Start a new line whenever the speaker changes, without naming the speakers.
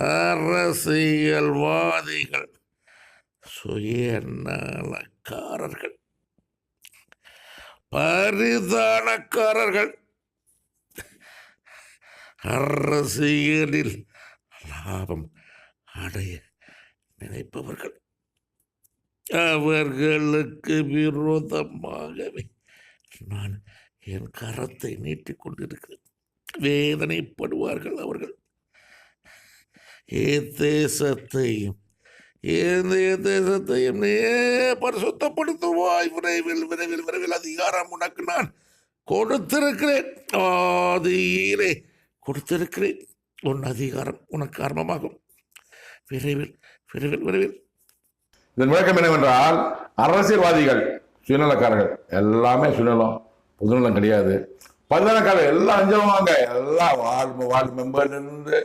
அரசியல்வாதிகள், சுயநலக்காரர்கள், பரிதானக்காரர்கள், அரசியலில் லாபம் அடைய நினைப்பவர்கள், அவர்களுக்கு விரோதமாகவே நான் என் கரத்தை நீட்டிக் கொண்டிருக்கிறேன். வேதனைப்படுவார்கள் அவர்கள். தேசத்தையும் நீ பரிசுத்தப்படுத்துவாய். விரைவில் விரைவில் விரைவில் அதிகாரம் உனக்கு நான் கொடுத்திருக்கிறேன். ஆதியிலே கொடுத்திருக்கிறேன். உன் அதிகாரம் உனக்கு ஆரம்பமாகும். விரைவில் விரைவில் விரைவில்.
இதன் விளக்கம் என்னவென்றால், அரசியல்வாதிகள் சுயநலக்காரர்கள், எல்லாமே சுயநலம், பொதுநலம் கிடையாது. பரிதானக்காரர்கள் எல்லாம் அஞ்சவாங்க, எல்லாம் வார்டு மெம்பர்ல இருந்து